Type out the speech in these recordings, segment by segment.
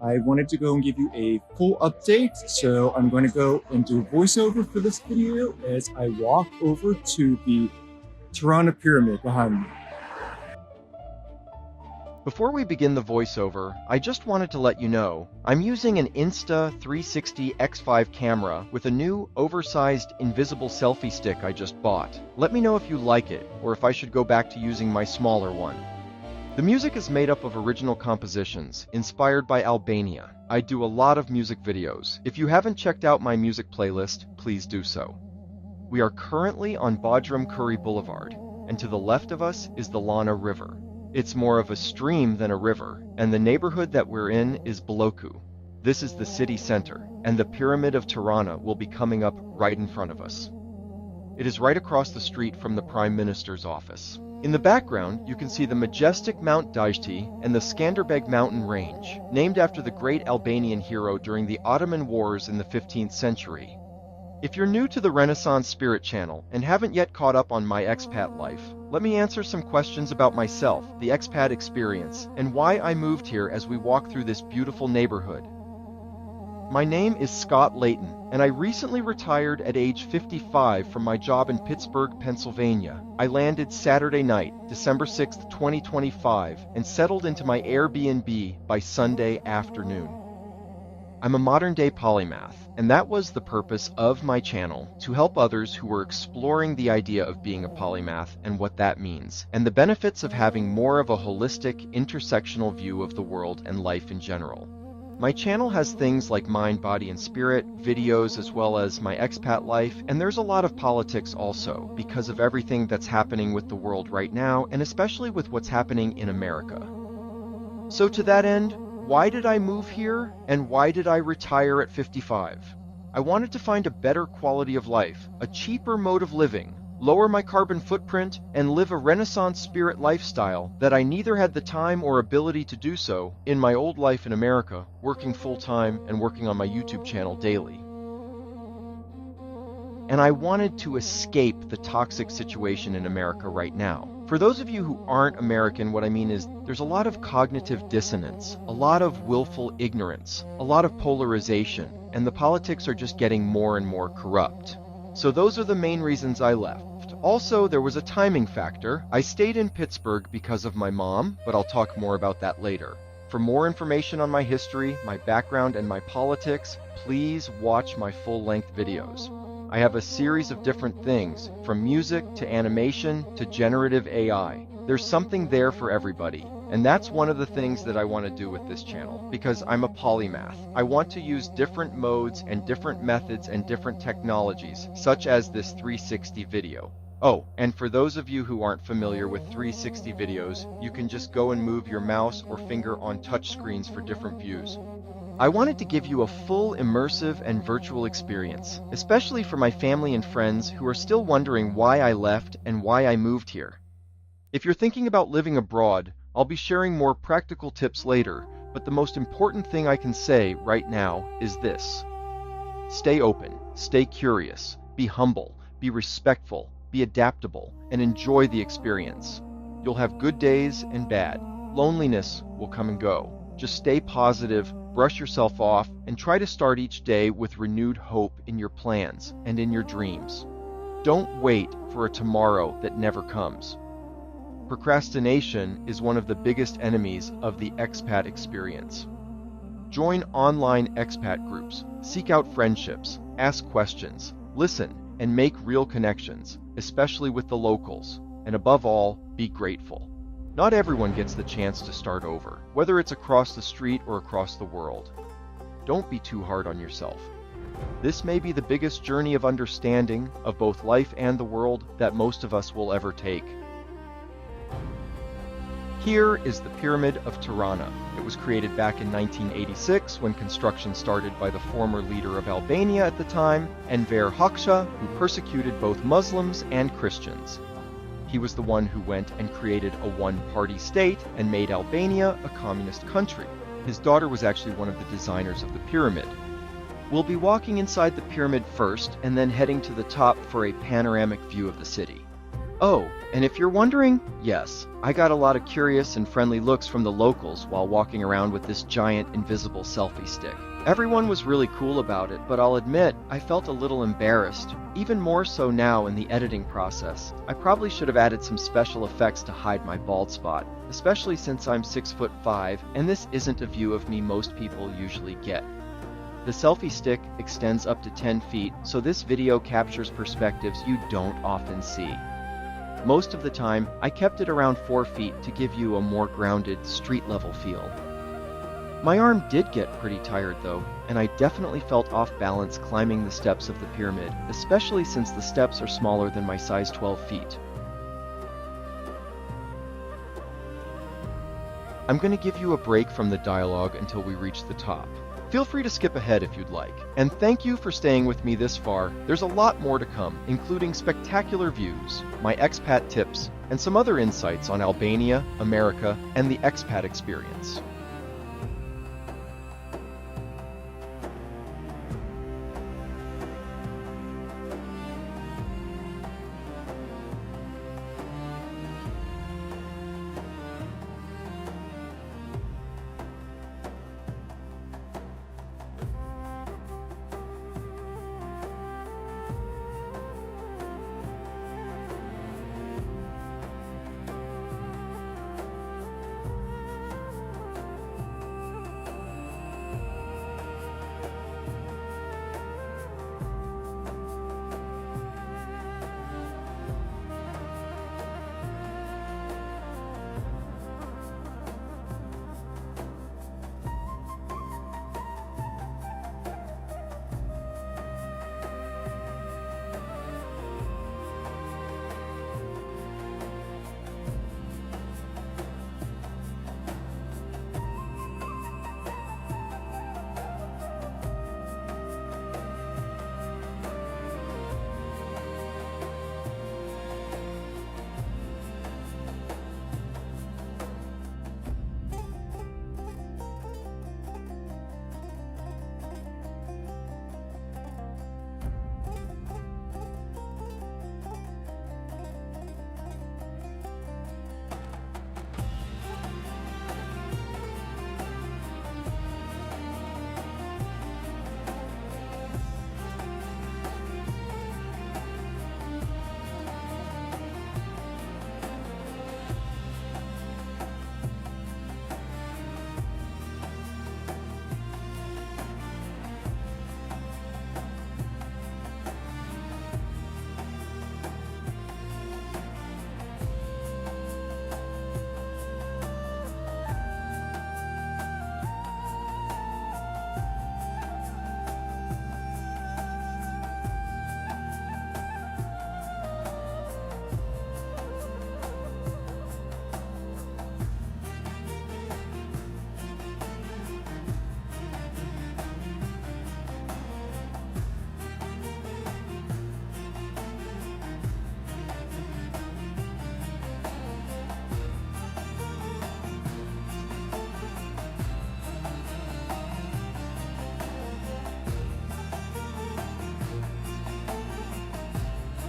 I wanted to go and give you a full update, so I'm going to go and do a voiceover for this video as I walk over to the Tirana Pyramid behind me. Before we begin the voiceover, I just wanted to let you know, I'm using an Insta360 X5 camera with a new, oversized, invisible selfie stick I just bought. Let me know if you like it, or if I should go back to using my smaller one. The music is made up of original compositions, inspired by Albania. I do a lot of music videos. If you haven't checked out my music playlist, please do so. We are currently on Bajram Curri Boulevard, and to the left of us is the Lana River. It's more of a stream than a river, and the neighborhood that we're in is Boloku. This is the city center, and the Pyramid of Tirana will be coming up right in front of us. It is right across the street from the Prime Minister's office. In the background, you can see the majestic Mount Dajti and the Skanderbeg Mountain Range, named after the great Albanian hero during the Ottoman Wars in the 15th century. If you're new to the Renaissance Spirit channel and haven't yet caught up on My Expat Life, let me answer some questions about myself, the expat experience, and why I moved here as we walk through this beautiful neighborhood. My name is Scott Layton, and I recently retired at age 55 from my job in Pittsburgh, Pennsylvania. I landed Saturday night, December 6, 2025, and settled into my Airbnb by Sunday afternoon. I'm a modern-day polymath, and that was the purpose of my channel, to help others who were exploring the idea of being a polymath and what that means, and the benefits of having more of a holistic, intersectional view of the world and life in general. My channel has things like mind, body, and spirit, videos, as well as My Expat Life, and there's a lot of politics also, because of everything that's happening with the world right now, and especially with what's happening in America. So to that end, why did I move here, and why did I retire at 55? I wanted to find a better quality of life, a cheaper mode of living, lower my carbon footprint, and live a Renaissance spirit lifestyle that I neither had the time or ability to do so in my old life in America, working full-time and working on my YouTube channel daily. And I wanted to escape the toxic situation in America right now. For those of you who aren't American, what I mean is there's a lot of cognitive dissonance, a lot of willful ignorance, a lot of polarization, and the politics are just getting more and more corrupt. So those are the main reasons I left. Also, there was a timing factor. I stayed in Pittsburgh because of my mom, but I'll talk more about that later. For more information on my history, my background, and my politics, please watch my full-length videos. I have a series of different things, from music to animation to generative AI. There's something there for everybody, and that's one of the things that I want to do with this channel, because I'm a polymath. I want to use different modes and different methods and different technologies, such as this 360 video. Oh, and for those of you who aren't familiar with 360 videos, you can just go and move your mouse or finger on touch screens for different views. I wanted to give you a full, immersive, and virtual experience, especially for my family and friends who are still wondering why I left and why I moved here. If you're thinking about living abroad, I'll be sharing more practical tips later, but the most important thing I can say right now is this. Stay open, stay curious, be humble, be respectful, be adaptable, and enjoy the experience. You'll have good days and bad. Loneliness will come and go. Just stay positive, brush yourself off, and try to start each day with renewed hope in your plans and in your dreams. Don't wait for a tomorrow that never comes. Procrastination is one of the biggest enemies of the expat experience. Join online expat groups, seek out friendships, ask questions, listen, and make real connections, especially with the locals, and above all, be grateful. Not everyone gets the chance to start over, whether it's across the street or across the world. Don't be too hard on yourself. This may be the biggest journey of understanding of both life and the world that most of us will ever take. Here is the Pyramid of Tirana. It was created back in 1986 when construction started by the former leader of Albania at the time, Enver Hoxha, who persecuted both Muslims and Christians. He was the one who went and created a one-party state and made Albania a communist country. His daughter was actually one of the designers of the pyramid. We'll be walking inside the pyramid first and then heading to the top for a panoramic view of the city. Oh, and if you're wondering, yes, I got a lot of curious and friendly looks from the locals while walking around with this giant invisible selfie stick. Everyone was really cool about it, but I'll admit, I felt a little embarrassed, even more so now in the editing process. I probably should have added some special effects to hide my bald spot, especially since I'm 6'5", and this isn't a view of me most people usually get. The selfie stick extends up to 10 feet, so this video captures perspectives you don't often see. Most of the time, I kept it around 4 feet to give you a more grounded, street-level feel. My arm did get pretty tired though, and I definitely felt off balance climbing the steps of the pyramid, especially since the steps are smaller than my size 12 feet. I'm going to give you a break from the dialogue until we reach the top. Feel free to skip ahead if you'd like. And thank you for staying with me this far. There's a lot more to come, including spectacular views, my expat tips, and some other insights on Albania, America, and the expat experience.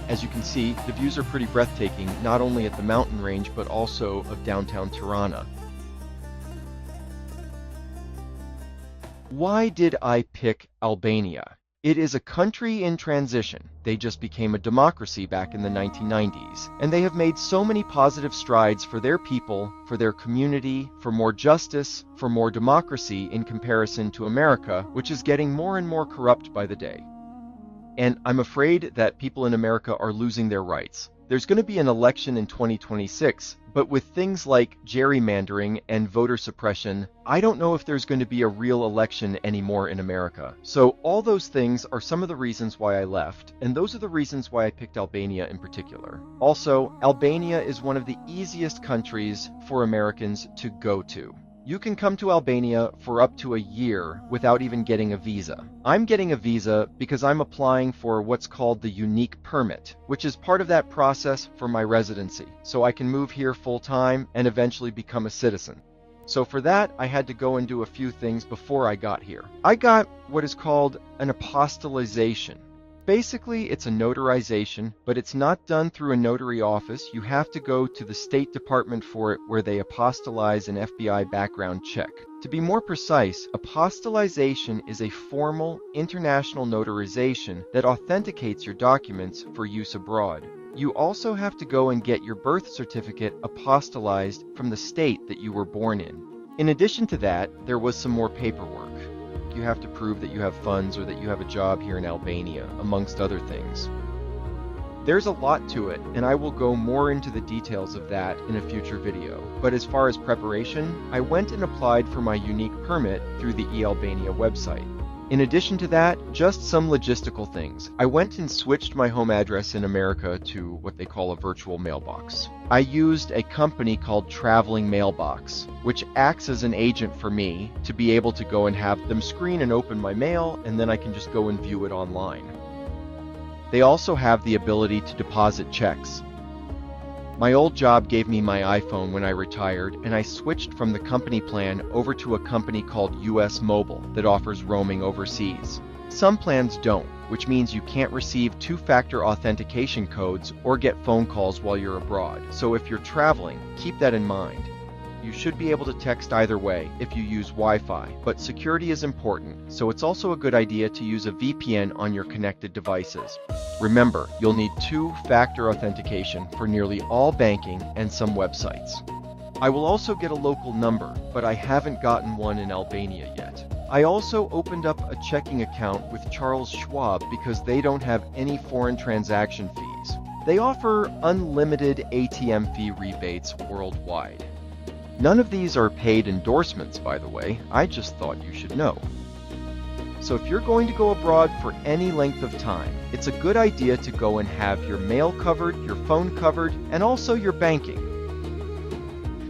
As you can see, the views are pretty breathtaking, not only at the mountain range, but also of downtown Tirana. Why did I pick Albania? It is a country in transition. They just became a democracy back in the 1990s, and they have made so many positive strides for their people, for their community, for more justice, for more democracy in comparison to America, which is getting more and more corrupt by the day. And I'm afraid that people in America are losing their rights. There's going to be an election in 2026, but with things like gerrymandering and voter suppression, I don't know if there's going to be a real election anymore in America. So all those things are some of the reasons why I left, and those are the reasons why I picked Albania in particular. Also, Albania is one of the easiest countries for Americans to go to. You can come to Albania for up to a year without even getting a visa. I'm getting a visa because I'm applying for what's called the unique permit, which is part of that process for my residency, so I can move here full-time and eventually become a citizen. So for that, I had to go and do a few things before I got here. I got what is called an apostolization. Basically, it's a notarization, but it's not done through a notary office. You have to go to the State Department for it, where they apostolize an FBI background check. To be more precise, apostolization is a formal international notarization that authenticates your documents for use abroad. You also have to go and get your birth certificate apostolized from the state that you were born in. In addition to that, there was some more paperwork. You have to prove that you have funds or that you have a job here in Albania, amongst other things. There's a lot to it, and I will go more into the details of that in a future video. But as far as preparation, I went and applied for my unique permit through the eAlbania website. In addition to that, just some logistical things. I went and switched my home address in America to what they call a virtual mailbox. I used a company called Traveling Mailbox, which acts as an agent for me to be able to go and have them screen and open my mail, and then I can just go and view it online. They also have the ability to deposit checks. My old job gave me my iPhone when I retired, and I switched from the company plan over to a company called US Mobile that offers roaming overseas. Some plans don't, which means you can't receive two-factor authentication codes or get phone calls while you're abroad. So if you're traveling, keep that in mind. You should be able to text either way if you use Wi-Fi, but security is important, so it's also a good idea to use a VPN on your connected devices. Remember, you'll need two-factor authentication for nearly all banking and some websites. I will also get a local number, but I haven't gotten one in Albania yet. I also opened up a checking account with Charles Schwab because they don't have any foreign transaction fees. They offer unlimited ATM fee rebates worldwide. None of these are paid endorsements, by the way. I just thought you should know. So if you're going to go abroad for any length of time, it's a good idea to go and have your mail covered, your phone covered, and also your banking.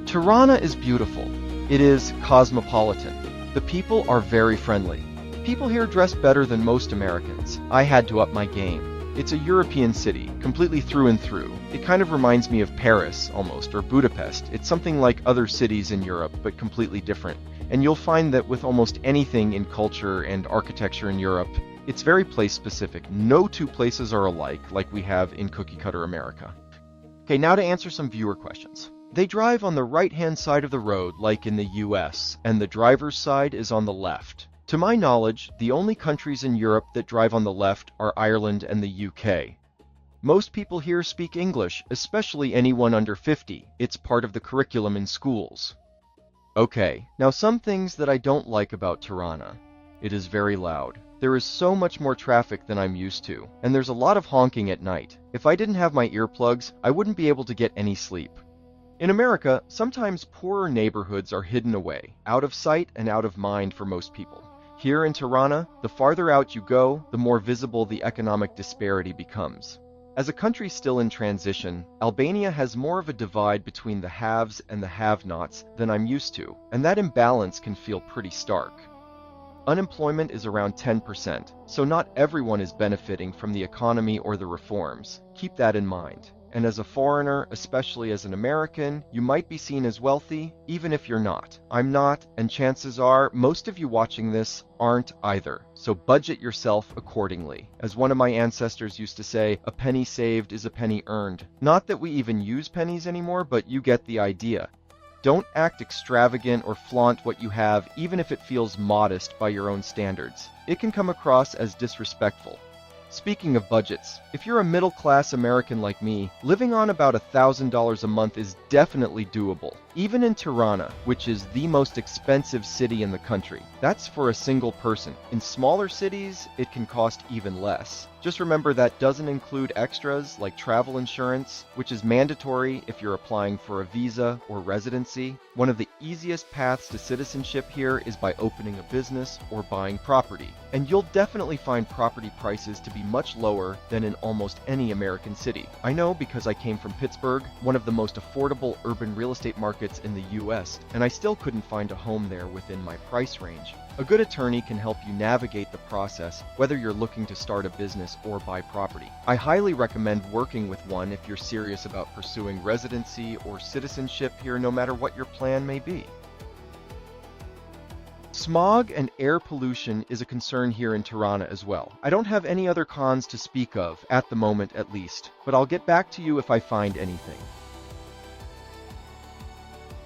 Tirana is beautiful. It is cosmopolitan. The people are very friendly. People here dress better than most Americans. I had to up my game. It's a European city, completely through and through. It kind of reminds me of Paris, almost, or Budapest. It's something like other cities in Europe, but completely different. And you'll find that with almost anything in culture and architecture in Europe, it's very place-specific. No two places are alike, like we have in cookie-cutter America. Okay, now to answer some viewer questions. They drive on the right-hand side of the road, like in the US, and the driver's side is on the left. To my knowledge, the only countries in Europe that drive on the left are Ireland and the UK. Most people here speak English, especially anyone under 50. It's part of the curriculum in schools. Okay, now some things that I don't like about Tirana. It is very loud. There is so much more traffic than I'm used to, and there's a lot of honking at night. If I didn't have my earplugs, I wouldn't be able to get any sleep. In America, sometimes poorer neighborhoods are hidden away, out of sight and out of mind for most people. Here in Tirana, the farther out you go, the more visible the economic disparity becomes. As a country still in transition, Albania has more of a divide between the haves and the have-nots than I'm used to, and that imbalance can feel pretty stark. Unemployment is around 10%, so not everyone is benefiting from the economy or the reforms. Keep that in mind. And as a foreigner, especially as an American, you might be seen as wealthy, even if you're not. I'm not, and chances are most of you watching this aren't either. So budget yourself accordingly. As one of my ancestors used to say, a penny saved is a penny earned. Not that we even use pennies anymore, but you get the idea. Don't act extravagant or flaunt what you have, even if it feels modest by your own standards. It can come across as disrespectful. Speaking of budgets, if you're a middle-class American like me, living on about $1,000 a month is definitely doable. Even in Tirana, which is the most expensive city in the country. That's for a single person. In smaller cities, it can cost even less. Just remember that doesn't include extras like travel insurance, which is mandatory if you're applying for a visa or residency. One of the easiest paths to citizenship here is by opening a business or buying property. And you'll definitely find property prices to be much lower than in almost any American city. I know because I came from Pittsburgh, one of the most affordable urban real estate markets in the US, and I still couldn't find a home there within my price range. A good attorney can help you navigate the process, whether you're looking to start a business or buy property. I highly recommend working with one if you're serious about pursuing residency or citizenship here, no matter what your plan may be. Smog and air pollution is a concern here in Tirana as well. I don't have any other cons to speak of, at the moment at least, but I'll get back to you if I find anything.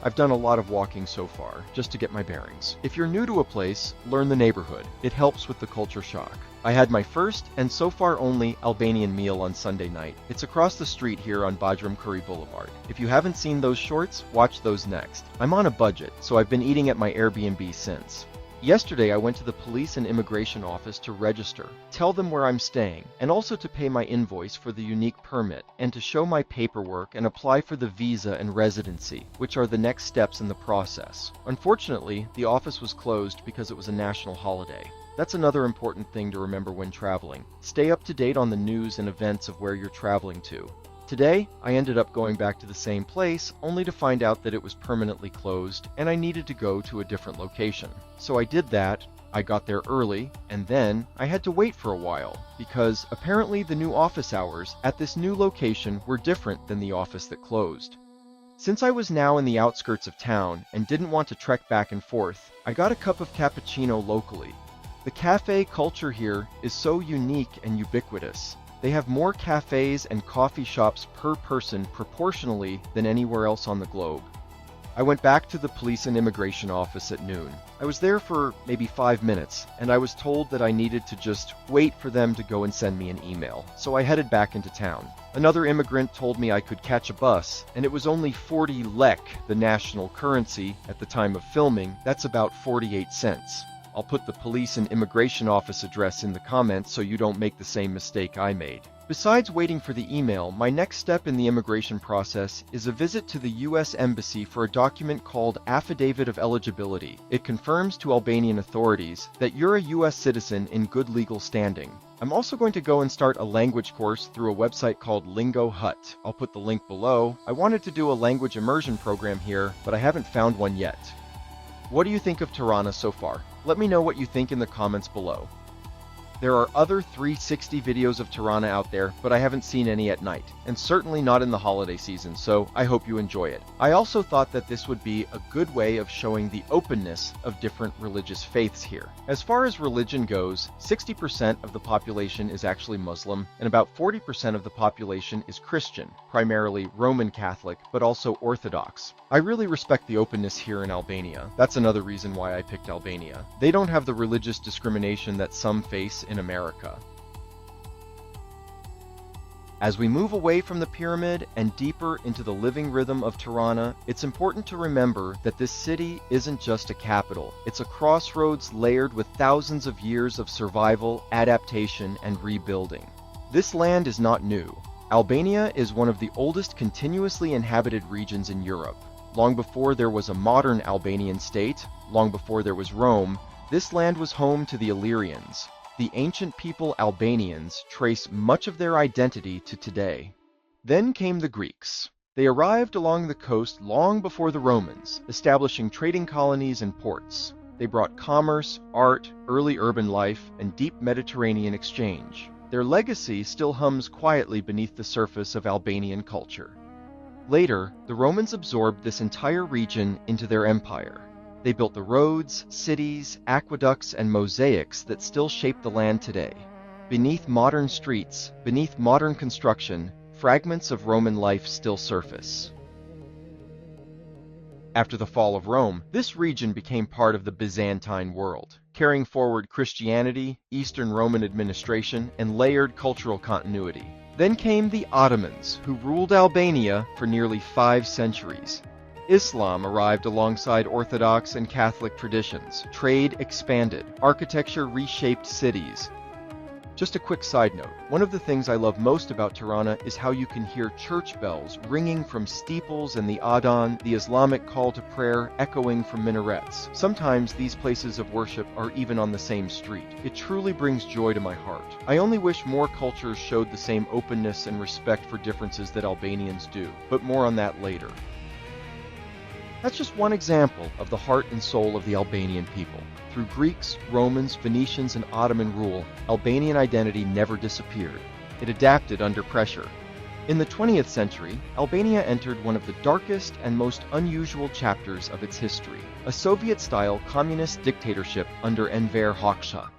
I've done a lot of walking so far, just to get my bearings. If you're new to a place, learn the neighborhood. It helps with the culture shock. I had my first, and so far only, Albanian meal on Sunday night. It's across the street here on Bajram Curri Boulevard. If you haven't seen those shorts, watch those next. I'm on a budget, so I've been eating at my Airbnb since. Yesterday, I went to the police and immigration office to register, tell them where I'm staying, and also to pay my invoice for the unique permit, and to show my paperwork and apply for the visa and residency, which are the next steps in the process. Unfortunately, the office was closed because it was a national holiday. That's another important thing to remember when traveling. Stay up to date on the news and events of where you're traveling to. Today, I ended up going back to the same place, only to find out that it was permanently closed and I needed to go to a different location. So I did that, I got there early, and then I had to wait for a while, because apparently the new office hours at this new location were different than the office that closed. Since I was now in the outskirts of town and didn't want to trek back and forth, I got a cup of cappuccino locally. The cafe culture here is so unique and ubiquitous. They have more cafes and coffee shops per person proportionally than anywhere else on the globe. I went back to the police and immigration office at noon. I was there for maybe 5 minutes, and I was told that I needed to just wait for them to go and send me an email, so I headed back into town. Another immigrant told me I could catch a bus, and it was only 40 lek, the national currency, at the time of filming. That's about 48 cents. I'll put the police and immigration office address in the comments so you don't make the same mistake I made. Besides waiting for the email, my next step in the immigration process is a visit to the U.S. Embassy for a document called Affidavit of Eligibility. It confirms to Albanian authorities that you're a U.S. citizen in good legal standing. I'm also going to go and start a language course through a website called Lingo Hut. I'll put the link below. I wanted to do a language immersion program here, but I haven't found one yet. What do you think of Tirana so far? Let me know what you think in the comments below. There are other 360 videos of Tirana out there, but I haven't seen any at night, and certainly not in the holiday season, so I hope you enjoy it. I also thought that this would be a good way of showing the openness of different religious faiths here. As far as religion goes, 60% of the population is actually Muslim, and about 40% of the population is Christian, primarily Roman Catholic, but also Orthodox. I really respect the openness here in Albania. That's another reason why I picked Albania. They don't have the religious discrimination that some face in America. As we move away from the pyramid and deeper into the living rhythm of Tirana, it's important to remember that this city isn't just a capital. It's a crossroads layered with thousands of years of survival, adaptation, and rebuilding. This land is not new. Albania is one of the oldest continuously inhabited regions in Europe. Long before there was a modern Albanian state, long before there was Rome, this land was home to the Illyrians. The ancient people Albanians trace much of their identity to today. Then came the Greeks. They arrived along the coast long before the Romans, establishing trading colonies and ports. They brought commerce, art, early urban life, and deep Mediterranean exchange. Their legacy still hums quietly beneath the surface of Albanian culture. Later, the Romans absorbed this entire region into their empire. They built the roads, cities, aqueducts, and mosaics that still shape the land today. Beneath modern streets, beneath modern construction, fragments of Roman life still surface. After the fall of Rome, this region became part of the Byzantine world, carrying forward Christianity, Eastern Roman administration, and layered cultural continuity. Then came the Ottomans, who ruled Albania for nearly 5 centuries. Islam arrived alongside Orthodox and Catholic traditions. Trade expanded. Architecture reshaped cities. Just a quick side note, one of the things I love most about Tirana is how you can hear church bells ringing from steeples and the adhan, the Islamic call to prayer, echoing from minarets. Sometimes these places of worship are even on the same street. It truly brings joy to my heart. I only wish more cultures showed the same openness and respect for differences that Albanians do, but more on that later. That's just one example of the heart and soul of the Albanian people. Through Greeks, Romans, Venetians, and Ottoman rule, Albanian identity never disappeared. It adapted under pressure. In the 20th century, Albania entered one of the darkest and most unusual chapters of its history, a Soviet-style communist dictatorship under Enver Hoxha.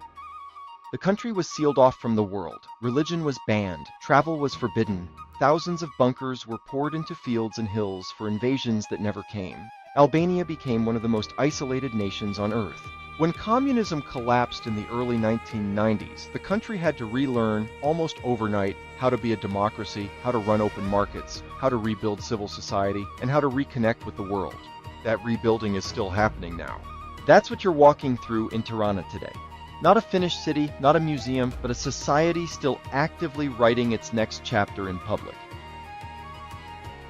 The country was sealed off from the world, religion was banned, travel was forbidden, thousands of bunkers were poured into fields and hills for invasions that never came. Albania became one of the most isolated nations on earth. When communism collapsed in the early 1990s, the country had to relearn, almost overnight, how to be a democracy, how to run open markets, how to rebuild civil society, and how to reconnect with the world. That rebuilding is still happening now. That's what you're walking through in Tirana today. Not a finished city, not a museum, but a society still actively writing its next chapter in public.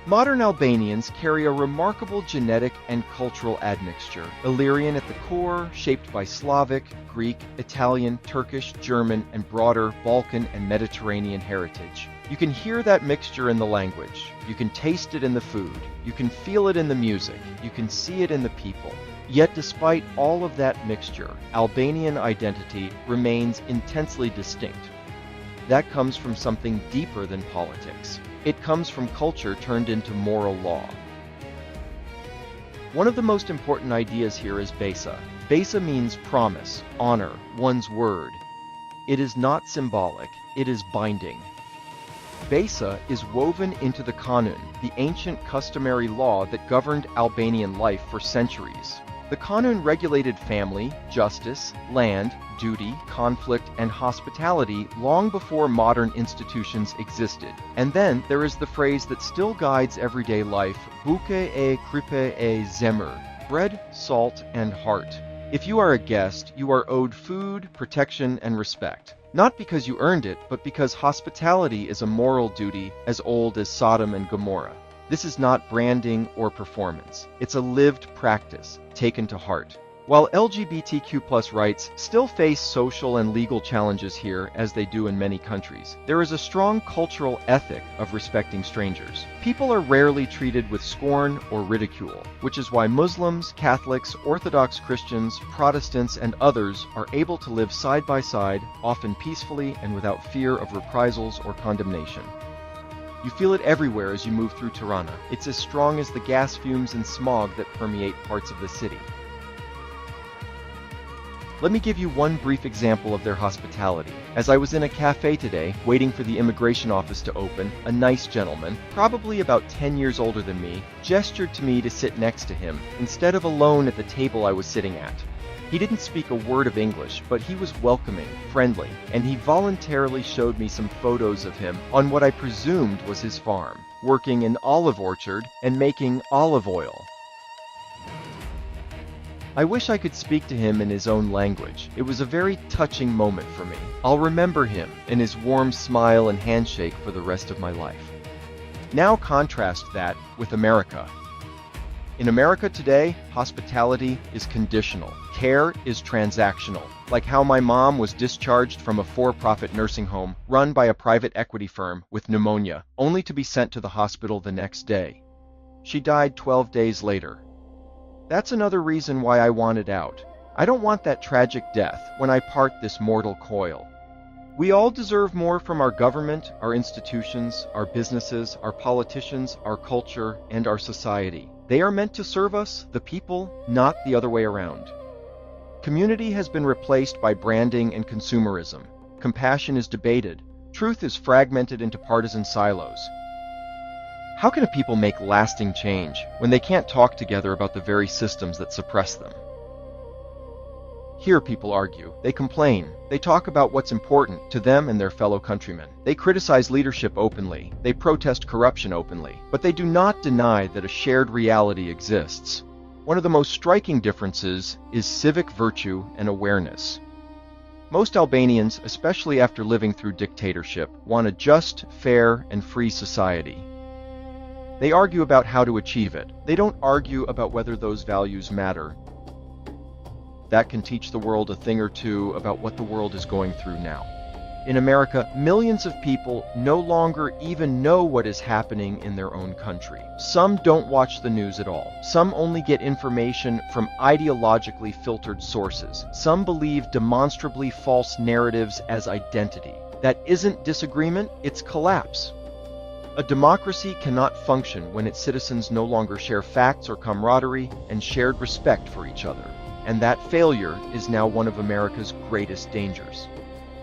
Modern Albanians carry a remarkable genetic and cultural admixture. Illyrian at the core, shaped by Slavic, Greek, Italian, Turkish, German, and broader Balkan and Mediterranean heritage. You can hear that mixture in the language. You can taste it in the food. You can feel it in the music. You can see it in the people. Yet despite all of that mixture, Albanian identity remains intensely distinct. That comes from something deeper than politics. It comes from culture turned into moral law. One of the most important ideas here is besa. Besa means promise, honor, one's word. It is not symbolic, it is binding. Besa is woven into the kanun, the ancient customary law that governed Albanian life for centuries. The kanun regulated family, justice, land, duty, conflict, and hospitality long before modern institutions existed. And then there is the phrase that still guides everyday life, buke e kripe e zemër, bread, salt, and heart. If you are a guest, you are owed food, protection, and respect. Not because you earned it, but because hospitality is a moral duty as old as Sodom and Gomorrah. This is not branding or performance. It's a lived practice, taken to heart. While LGBTQ+ rights still face social and legal challenges here, as they do in many countries, there is a strong cultural ethic of respecting strangers. People are rarely treated with scorn or ridicule, which is why Muslims, Catholics, Orthodox Christians, Protestants, and others are able to live side by side, often peacefully and without fear of reprisals or condemnation. You feel it everywhere as you move through Tirana. It's as strong as the gas fumes and smog that permeate parts of the city. Let me give you one brief example of their hospitality. As I was in a cafe today, waiting for the immigration office to open, a nice gentleman, probably about 10 years older than me, gestured to me to sit next to him, instead of alone at the table I was sitting at. He didn't speak a word of English, but he was welcoming, friendly, and he voluntarily showed me some photos of him on what I presumed was his farm, working an olive orchard and making olive oil. I wish I could speak to him in his own language. It was a very touching moment for me. I'll remember him and his warm smile and handshake for the rest of my life. Now contrast that with America. In America today, hospitality is conditional. Care is transactional, like how my mom was discharged from a for-profit nursing home run by a private equity firm with pneumonia, only to be sent to the hospital the next day. She died 12 days later. That's another reason why I wanted out. I don't want that tragic death when I part this mortal coil. We all deserve more from our government, our institutions, our businesses, our politicians, our culture, and our society. They are meant to serve us, the people, not the other way around. Community has been replaced by branding and consumerism. Compassion is debated. Truth is fragmented into partisan silos. How can a people make lasting change when they can't talk together about the very systems that suppress them? Here people argue, they complain, they talk about what's important to them and their fellow countrymen. They criticize leadership openly, they protest corruption openly, but they do not deny that a shared reality exists. One of the most striking differences is civic virtue and awareness. Most Albanians, especially after living through dictatorship, want a just, fair, and free society. They argue about how to achieve it. They don't argue about whether those values matter. That can teach the world a thing or two about what the world is going through now. In America, millions of people no longer even know what is happening in their own country. Some don't watch the news at all. Some only get information from ideologically filtered sources. Some believe demonstrably false narratives as identity. That isn't disagreement, it's collapse. A democracy cannot function when its citizens no longer share facts or camaraderie and shared respect for each other. And that failure is now one of America's greatest dangers.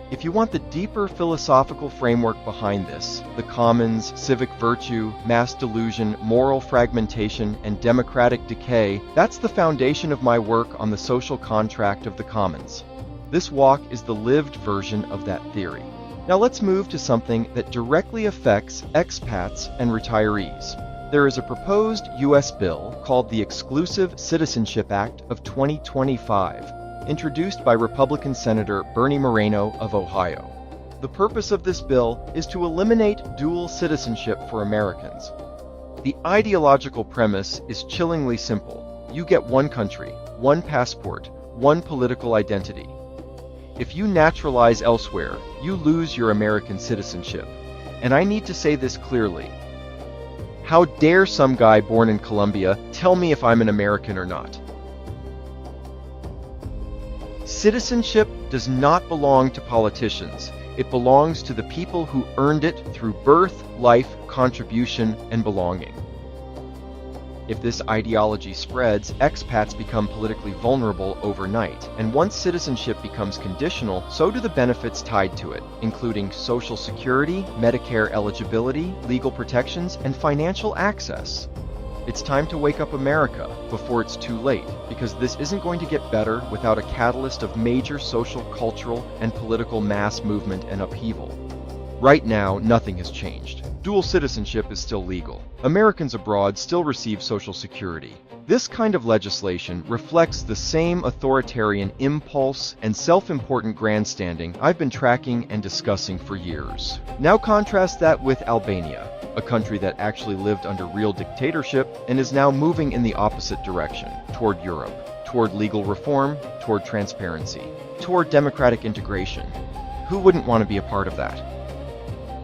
If you want the deeper philosophical framework behind this, the commons, civic virtue, mass delusion, moral fragmentation, and democratic decay, that's the foundation of my work on the social contract of the commons. This walk is the lived version of that theory. Now let's move to something that directly affects expats and retirees. There is a proposed U.S. bill called the Exclusive Citizenship Act of 2025, introduced by Republican Senator Bernie Moreno of Ohio. The purpose of this bill is to eliminate dual citizenship for Americans. The ideological premise is chillingly simple. You get one country, one passport, one political identity. If you naturalize elsewhere, you lose your American citizenship. And I need to say this clearly. How dare some guy born in Colombia tell me if I'm an American or not? Citizenship does not belong to politicians. It belongs to the people who earned it through birth, life, contribution, and belonging. If this ideology spreads, expats become politically vulnerable overnight, and once citizenship becomes conditional, so do the benefits tied to it, including Social Security, Medicare eligibility, legal protections, and financial access. It's time to wake up America before it's too late, because this isn't going to get better without a catalyst of major social, cultural, and political mass movement and upheaval. Right now, nothing has changed. Dual citizenship is still legal. Americans abroad still receive Social Security. This kind of legislation reflects the same authoritarian impulse and self-important grandstanding I've been tracking and discussing for years. Now contrast that with Albania, a country that actually lived under real dictatorship and is now moving in the opposite direction, toward Europe, toward legal reform, toward transparency, toward democratic integration. Who wouldn't want to be a part of that?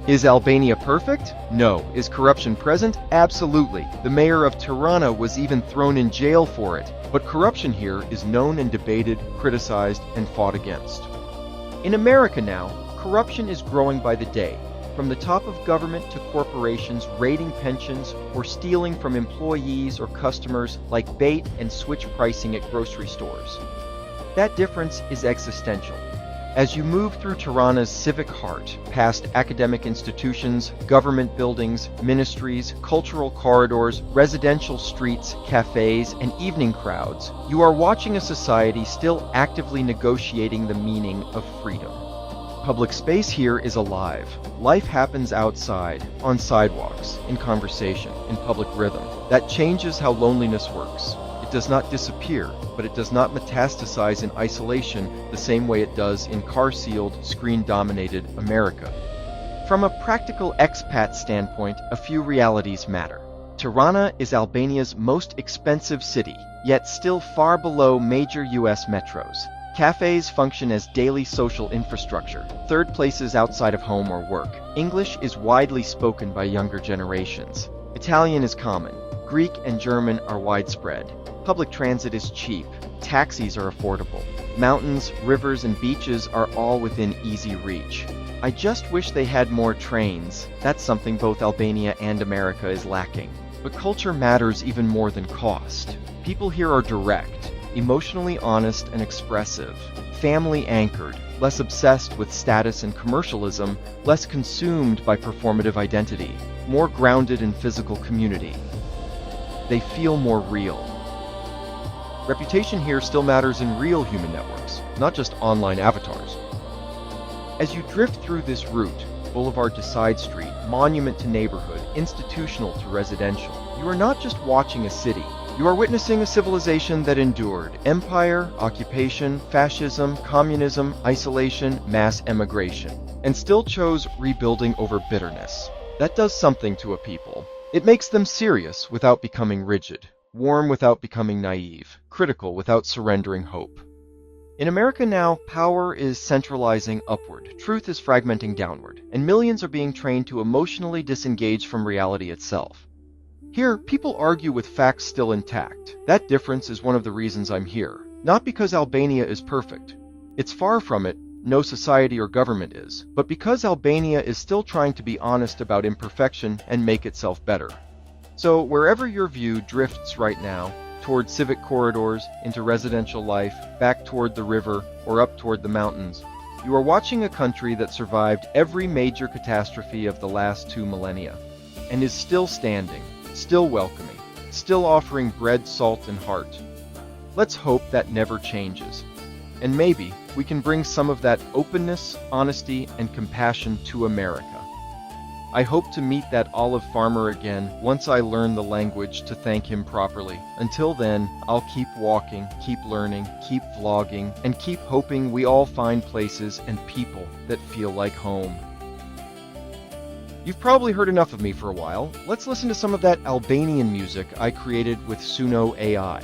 Is Albania perfect? No. Is corruption present? Absolutely. The mayor of Tirana was even thrown in jail for it. But corruption here is known and debated, criticized, and fought against. In America now, corruption is growing by the day, from the top of government to corporations raiding pensions or stealing from employees or customers like bait and switch pricing at grocery stores. That difference is existential. As you move through Tirana's civic heart, past academic institutions, government buildings, ministries, cultural corridors, residential streets, cafes, and evening crowds, you are watching a society still actively negotiating the meaning of freedom. Public space here is alive. Life happens outside, on sidewalks, in conversation, in public rhythm. That changes how loneliness works. It does not disappear, but it does not metastasize in isolation the same way it does in car-sealed, screen-dominated America. From a practical expat standpoint, a few realities matter. Tirana is Albania's most expensive city, yet still far below major US metros. Cafes function as daily social infrastructure, third places outside of home or work. English is widely spoken by younger generations. Italian is common. Greek and German are widespread. Public transit is cheap. Taxis are affordable. Mountains, rivers, and beaches are all within easy reach. I just wish they had more trains. That's something both Albania and America is lacking. But culture matters even more than cost. People here are direct, emotionally honest and expressive, family-anchored, less obsessed with status and commercialism, less consumed by performative identity, more grounded in physical community. They feel more real. Reputation here still matters in real human networks, not just online avatars. As you drift through this route, boulevard to side street, monument to neighborhood, institutional to residential, you are not just watching a city. You are witnessing a civilization that endured empire, occupation, fascism, communism, isolation, mass emigration, and still chose rebuilding over bitterness. That does something to a people. It makes them serious without becoming rigid, warm without becoming naive, critical without surrendering hope. In America now, power is centralizing upward, truth is fragmenting downward, and millions are being trained to emotionally disengage from reality itself. Here, people argue with facts still intact. That difference is one of the reasons I'm here. Not because Albania is perfect. It's far from it, no society or government is, but because Albania is still trying to be honest about imperfection and make itself better. So wherever your view drifts right now, toward civic corridors, into residential life, back toward the river, or up toward the mountains, you are watching a country that survived every major catastrophe of the last 2 millennia, and is still standing, still welcoming, still offering bread, salt, and heart. Let's hope that never changes. And maybe we can bring some of that openness, honesty, and compassion to America. I hope to meet that olive farmer again once I learn the language to thank him properly. Until then, I'll keep walking, keep learning, keep vlogging, and keep hoping we all find places and people that feel like home. You've probably heard enough of me for a while. Let's listen to some of that Albanian music I created with Suno AI.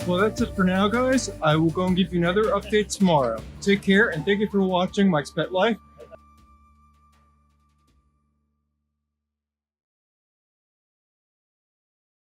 Well, that's it for now, guys. I will go and give you another update tomorrow. Take care, and thank you for watching My Expat Life.